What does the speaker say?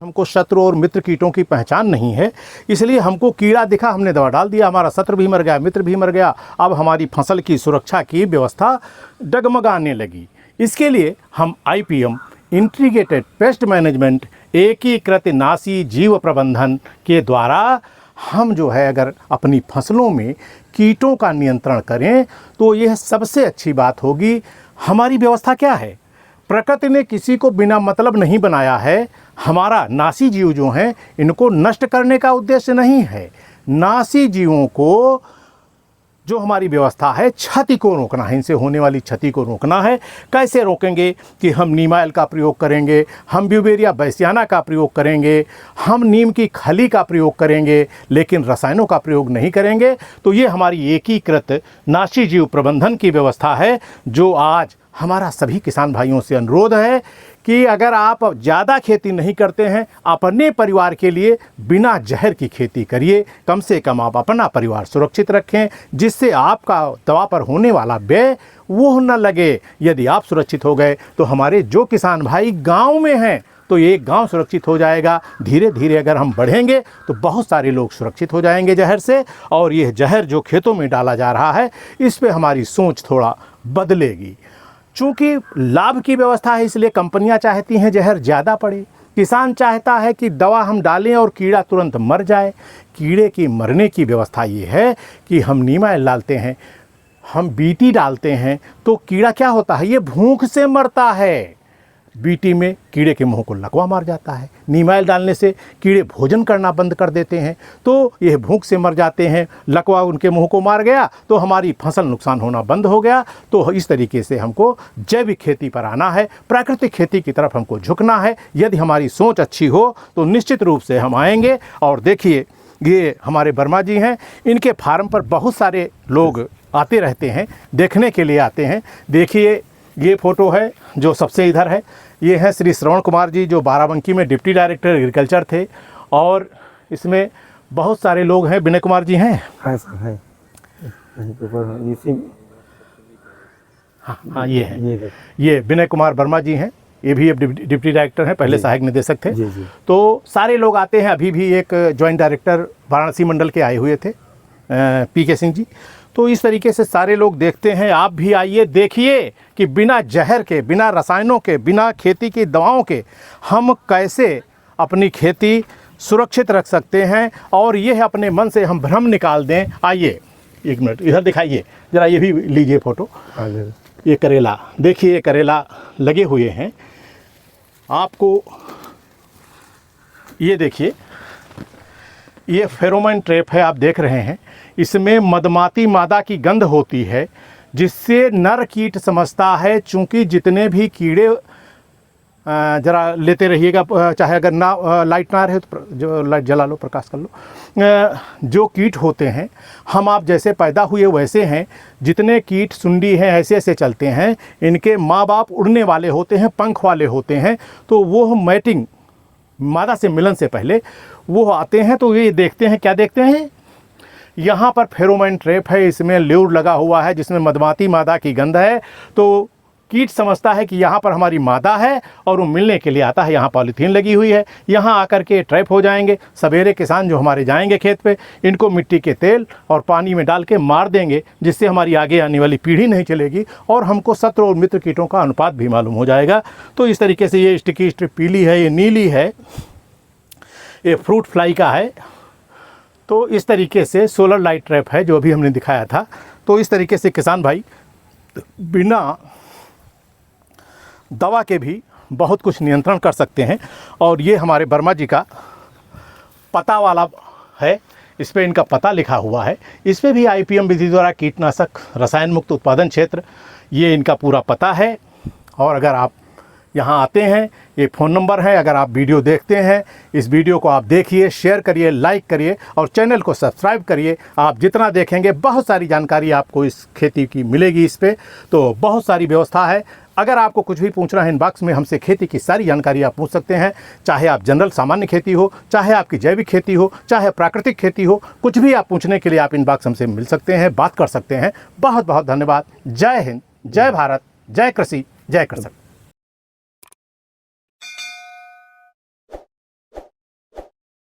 हमको शत्रु और मित्र कीटों की पहचान नहीं है, इसलिए हमको कीड़ा दिखा, हमने दवा डाल दिया, हमारा शत्रु भी मर गया, मित्र भी मर गया। अब हमारी फसल की सुरक्षा की व्यवस्था डगमगाने लगी। इसके लिए हम IPM इंटीग्रेटेड पेस्ट मैनेजमेंट एकीकृत नाशी जीव प्रबंधन के द्वारा हम जो है अगर अपनी फसलों में कीटों का नियंत्रण करें तो यह सबसे अच्छी बात होगी। हमारी व्यवस्था क्या है? प्रकृति ने किसी को बिना मतलब नहीं बनाया है। हमारा नासी जीव जो हैं इनको नष्ट करने का उद्देश्य नहीं है। नासी जीवों को जो हमारी व्यवस्था है क्षति को रोकना है, इनसे होने वाली क्षति को रोकना है। कैसे रोकेंगे कि हम नीमाइल का प्रयोग करेंगे, हम ब्यूवेरिया बैसियाना का प्रयोग करेंगे, हम नीम की खली का प्रयोग करेंगे, लेकिन रसायनों का प्रयोग नहीं करेंगे। तो ये हमारी एकीकृत नाशी जीव प्रबंधन की व्यवस्था है, जो आज हमारा सभी किसान भाइयों से अनुरोध है कि अगर आप ज़्यादा खेती नहीं करते हैं, अपने परिवार के लिए बिना जहर की खेती करिए। कम से कम आप अपना परिवार सुरक्षित रखें, जिससे आपका दवा पर होने वाला व्यय वो न लगे। यदि आप सुरक्षित हो गए तो हमारे जो किसान भाई गांव में हैं तो ये गांव सुरक्षित हो जाएगा। धीरे धीरे अगर हम बढ़ेंगे तो बहुत सारे लोग सुरक्षित हो जाएंगे जहर से। और यह जहर जो खेतों में डाला जा रहा है, इस पर हमारी सोच थोड़ा बदलेगी। चूँकि लाभ की व्यवस्था है, इसलिए कंपनियां चाहती हैं जहर ज़्यादा पड़े। किसान चाहता है कि दवा हम डालें और कीड़ा तुरंत मर जाए। कीड़े की मरने की व्यवस्था ये है कि हम नीमाइल डालते हैं, हम BT डालते हैं, तो कीड़ा क्या होता है, ये भूख से मरता है। BT में कीड़े के मुंह को लकवा मार जाता है। नीमाइल डालने से कीड़े भोजन करना बंद कर देते हैं, तो यह भूख से मर जाते हैं। लकवा उनके मुंह को मार गया तो हमारी फसल नुकसान होना बंद हो गया। तो इस तरीके से हमको जैविक खेती पर आना है, प्राकृतिक खेती की तरफ हमको झुकना है। यदि हमारी सोच अच्छी हो तो निश्चित रूप से हम आएंगे। और देखिए, ये हमारे वर्मा जी हैं, इनके फार्म पर बहुत सारे लोग आते रहते हैं, देखने के लिए आते हैं। देखिए, ये फ़ोटो है जो सबसे इधर है, ये है श्री श्रवण कुमार जी, जो बाराबंकी में डिप्टी डायरेक्टर एग्रीकल्चर थे। और इसमें बहुत सारे लोग हैं। विनय कुमार जी हैं, हाँ सर, है इसी। हाँ ये है, ये विनय कुमार वर्मा जी हैं, ये भी अब डिप्टी डायरेक्टर हैं, पहले सहायक निदेशक थे। जी। तो सारे लोग आते हैं। अभी भी एक जॉइंट डायरेक्टर वाराणसी मंडल के आए हुए थे, PK सिंह जी। तो इस तरीके से सारे लोग देखते हैं। आप भी आइए, देखिए कि बिना जहर के, बिना रसायनों के, बिना खेती की दवाओं के हम कैसे अपनी खेती सुरक्षित रख सकते हैं। और यह अपने मन से हम भ्रम निकाल दें। आइए, एक मिनट इधर दिखाइए ज़रा, ये भी लीजिए फ़ोटो। ये करेला देखिए, ये करेला लगे हुए हैं। आपको ये देखिए, ये फेरोमोन ट्रैप है, आप देख रहे हैं। इसमें मधुमाती मादा की गंध होती है, जिससे नर कीट समझता है। चूँकि जितने भी कीड़े, ज़रा लेते रहिएगा, चाहे अगर ना लाइट ना रहे तो जो लाइट जला लो, प्रकाश कर लो। जो कीट होते हैं, हम आप जैसे पैदा हुए वैसे हैं। जितने कीट सुंडी हैं ऐसे ऐसे चलते हैं। इनके माँ बाप उड़ने वाले होते हैं, पंख वाले होते हैं। तो वो मैटिंग, मादा से मिलन से पहले वो आते हैं। तो ये देखते हैं, क्या देखते हैं, यहाँ पर फेरोमोन ट्रैप है, इसमें ल्यूर लगा हुआ है जिसमें मधुमाती मादा की गंध है। तो कीट समझता है कि यहाँ पर हमारी मादा है और वो मिलने के लिए आता है। यहाँ पॉलीथीन लगी हुई है, यहाँ आकर के ट्रैप हो जाएंगे। सवेरे किसान जो हमारे जाएंगे खेत पे, इनको मिट्टी के तेल और पानी में डाल के मार देंगे, जिससे हमारी आगे आने वाली पीढ़ी नहीं चलेगी और हमको शत्रु और मित्र कीटों का अनुपात भी मालूम हो जाएगा। तो इस तरीके से ये स्टिकी स्ट्रिप पीली है, ये नीली है, ये फ्रूट फ्लाई का है। तो इस तरीके से सोलर लाइट ट्रैप है जो अभी हमने दिखाया था। तो इस तरीके से किसान भाई बिना दवा के भी बहुत कुछ नियंत्रण कर सकते हैं। और ये हमारे वर्मा जी का पता वाला है, इस पर इनका पता लिखा हुआ है। इस पर भी IPM विधि द्वारा कीटनाशक रसायन मुक्त उत्पादन क्षेत्र, ये इनका पूरा पता है। और अगर आप यहाँ आते हैं, ये फ़ोन नंबर है। अगर आप वीडियो देखते हैं, इस वीडियो को आप देखिए, शेयर करिए, लाइक करिए और चैनल को सब्सक्राइब करिए। आप जितना देखेंगे बहुत सारी जानकारी आपको इस खेती की मिलेगी। इस पर तो बहुत सारी व्यवस्था है। अगर आपको कुछ भी पूछना है, इनबॉक्स में हमसे खेती की सारी जानकारी आप पूछ सकते हैं। चाहे आप जनरल सामान्य खेती हो, चाहे आपकी जैविक खेती हो, चाहे प्राकृतिक खेती हो, कुछ भी आप पूछने के लिए आप इनबॉक्स हमसे मिल सकते हैं, बात कर सकते हैं। बहुत बहुत धन्यवाद। जय हिंद, जय भारत, जय कृषि, जय कृषक।